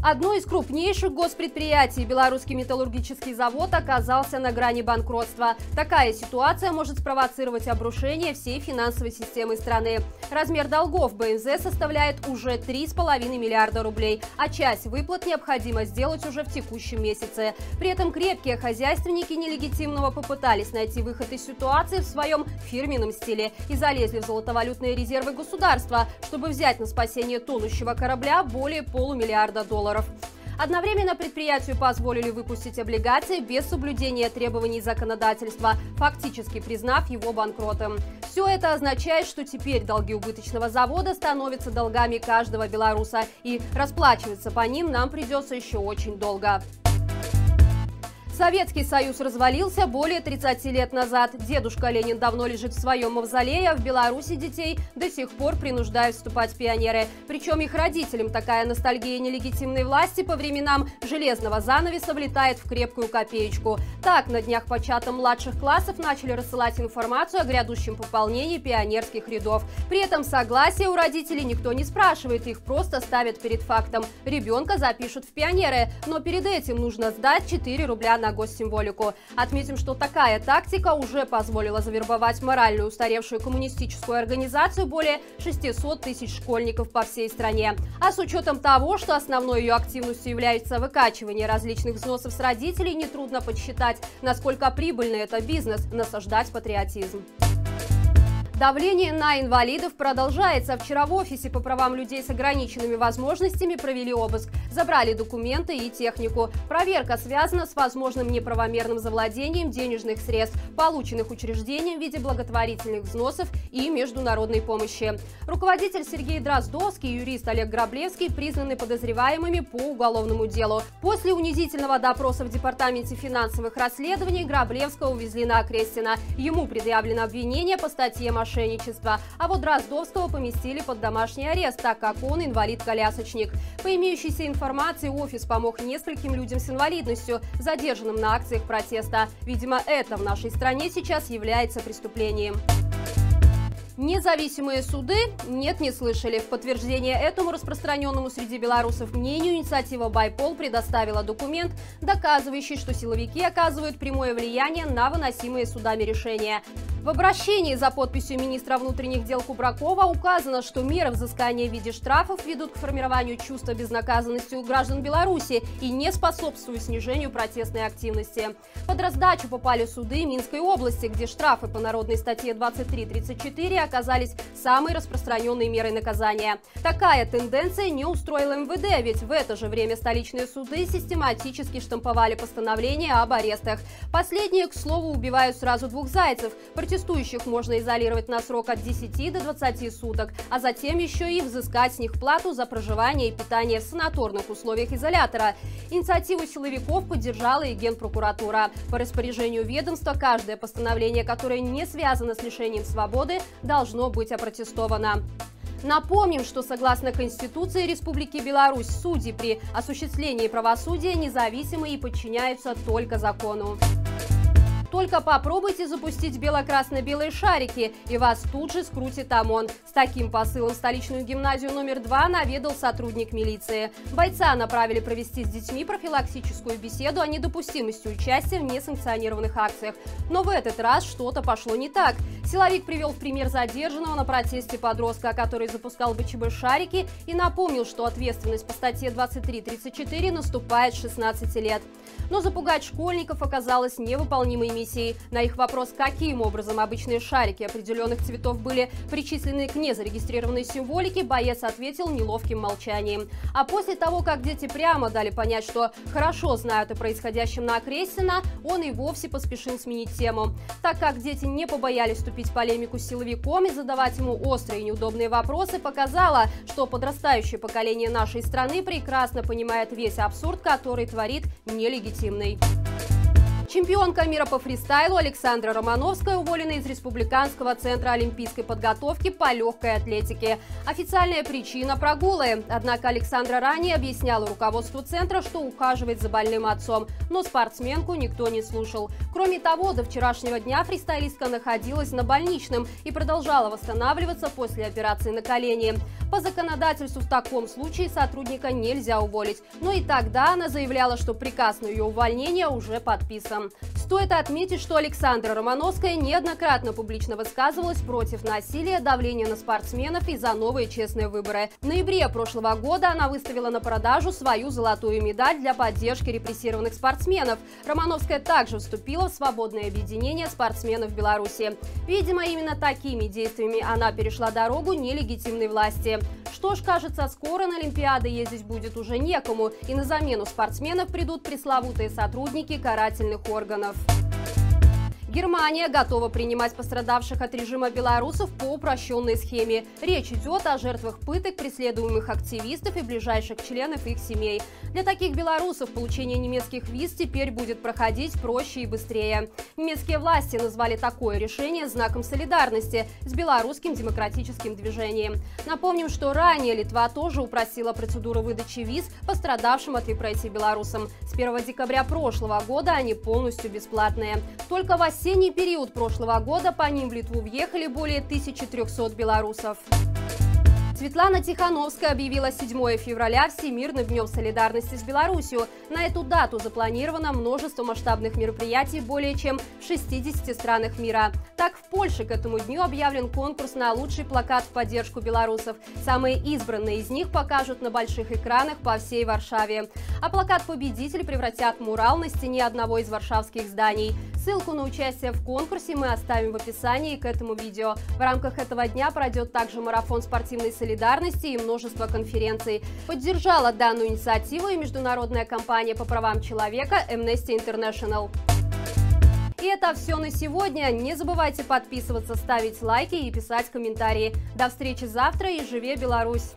Одно из крупнейших госпредприятий, Белорусский металлургический завод, оказался на грани банкротства. Такая ситуация может спровоцировать обрушение всей финансовой системы страны. Размер долгов БМЗ составляет уже 3,5 миллиарда рублей, а часть выплат необходимо сделать уже в текущем месяце. При этом крепкие хозяйственники нелегитимного попытались найти выход из ситуации в своем фирменном стиле и залезли в золотовалютные резервы государства, чтобы взять на спасение тонущего корабля более полумиллиарда долларов. Одновременно предприятию позволили выпустить облигации без соблюдения требований законодательства, фактически признав его банкротом. Все это означает, что теперь долги убыточного завода становятся долгами каждого белоруса, и расплачиваться по ним нам придется еще очень долго. Советский Союз развалился более 30 лет назад. Дедушка Ленин давно лежит в своем мавзолее, а в Беларуси детей до сих пор принуждают вступать в пионеры. Причем их родителям такая ностальгия нелегитимной власти по временам железного занавеса влетает в крепкую копеечку. Так, на днях по чатам младших классов начали рассылать информацию о грядущем пополнении пионерских рядов. При этом согласия у родителей никто не спрашивает, их просто ставят перед фактом. Ребенка запишут в пионеры, но перед этим нужно сдать 4 рубля на госсимволику. Отметим, что такая тактика уже позволила завербовать морально устаревшую коммунистическую организацию более 600 тысяч школьников по всей стране. А с учетом того, что основной ее активностью является выкачивание различных взносов с родителей, нетрудно подсчитать, насколько прибыльный это бизнес – насаждать патриотизм. Давление на инвалидов продолжается. Вчера в офисе по правам людей с ограниченными возможностями провели обыск, забрали документы и технику. Проверка связана с возможным неправомерным завладением денежных средств, полученных учреждением в виде благотворительных взносов и международной помощи. Руководитель Сергей Дроздовский и юрист Олег Граблевский признаны подозреваемыми по уголовному делу. После унизительного допроса в Департаменте финансовых расследований Граблевского увезли на Окрестина. Ему предъявлено обвинение по статье мошенничества, а вот Дроздовского поместили под домашний арест, так как он инвалид-колясочник. По имеющейся информации, офис помог нескольким людям с инвалидностью, задержанным на акциях протеста. Видимо, это в нашей стране сейчас является преступлением. Независимые суды нет, не слышали. В подтверждение этому распространенному среди белорусов мнению инициатива «Байпол» предоставила документ, доказывающий, что силовики оказывают прямое влияние на выносимые судами решения. В обращении за подписью министра внутренних дел Кубракова указано, что меры взыскания в виде штрафов ведут к формированию чувства безнаказанности у граждан Беларуси и не способствуют снижению протестной активности. Под раздачу попали суды Минской области, где штрафы по народной статье 23-34 оказались самой распространенной мерой наказания. Такая тенденция не устроила МВД, ведь в это же время столичные суды систематически штамповали постановления об арестах. Последние, к слову, убивают сразу двух зайцев. Протестующих можно изолировать на срок от 10 до 20 суток, а затем еще и взыскать с них плату за проживание и питание в санаторных условиях изолятора. Инициативу силовиков поддержала и Генпрокуратура. По распоряжению ведомства каждое постановление, которое не связано с лишением свободы, должно быть опротестовано. Напомним, что согласно Конституции Республики Беларусь судьи при осуществлении правосудия независимы и подчиняются только закону. Только попробуйте запустить бело-красно-белые шарики, и вас тут же скрутит ОМОН. С таким посылом в столичную гимназию номер 2 наведал сотрудник милиции. Бойца направили провести с детьми профилактическую беседу о недопустимости участия в несанкционированных акциях. Но в этот раз что-то пошло не так. Силовик привел в пример задержанного на протесте подростка, который запускал БЧБ-шарики, и напомнил, что ответственность по статье 23-34 наступает с 16 лет. Но запугать школьников оказалось невыполнимой миссией. На их вопрос, каким образом обычные шарики определенных цветов были причислены к незарегистрированной символике, боец ответил неловким молчанием. А после того, как дети прямо дали понять, что хорошо знают о происходящем на Окрестина, он и вовсе поспешил сменить тему. Так как дети не побоялись вступить в полемику с силовиком и задавать ему острые и неудобные вопросы, показало, что подрастающее поколение нашей страны прекрасно понимает весь абсурд, который творит нелегитимный. Чемпионка мира по фристайлу Александра Романовская уволена из Республиканского центра олимпийской подготовки по легкой атлетике. Официальная причина – прогулы. Однако Александра ранее объясняла руководству центра, что ухаживает за больным отцом, но спортсменку никто не слушал. Кроме того, до вчерашнего дня фристайлистка находилась на больничном и продолжала восстанавливаться после операции на колене. По законодательству в таком случае сотрудника нельзя уволить. Но и тогда она заявляла, что приказ на ее увольнение уже подписан. Стоит отметить, что Александра Романовская неоднократно публично высказывалась против насилия, давления на спортсменов и за новые честные выборы. В ноябре прошлого года она выставила на продажу свою золотую медаль для поддержки репрессированных спортсменов. Романовская также вступила в свободное объединение спортсменов Беларуси. Видимо, именно такими действиями она перешла дорогу нелегитимной власти. Что ж, кажется, скоро на Олимпиады ездить будет уже некому, и на замену спортсменов придут пресловутые сотрудники карательных органов. Германия готова принимать пострадавших от режима белорусов по упрощенной схеме. Речь идет о жертвах пыток, преследуемых активистов и ближайших членов их семей. Для таких белорусов получение немецких виз теперь будет проходить проще и быстрее. Немецкие власти назвали такое решение знаком солидарности с белорусским демократическим движением. Напомним, что ранее Литва тоже упростила процедуру выдачи виз пострадавшим от репрессий белорусам. С 1 декабря прошлого года они полностью бесплатные. Только в осенний период прошлого года по ним в Литву въехали более 1300 белорусов. Светлана Тихановская объявила 7 февраля Всемирным днем солидарности с Беларусью. На эту дату запланировано множество масштабных мероприятий более чем в 60 странах мира. Так, в Польше к этому дню объявлен конкурс на лучший плакат в поддержку белорусов. Самые избранные из них покажут на больших экранах по всей Варшаве. А плакат-победитель превратят в мурал на стене одного из варшавских зданий. Ссылку на участие в конкурсе мы оставим в описании к этому видео. В рамках этого дня пройдет также марафон спортивной солидарности и множество конференций. Поддержала данную инициативу и международная компания по правам человека Amnesty International. И это все на сегодня. Не забывайте подписываться, ставить лайки и писать комментарии. До встречи завтра и живи Беларусь!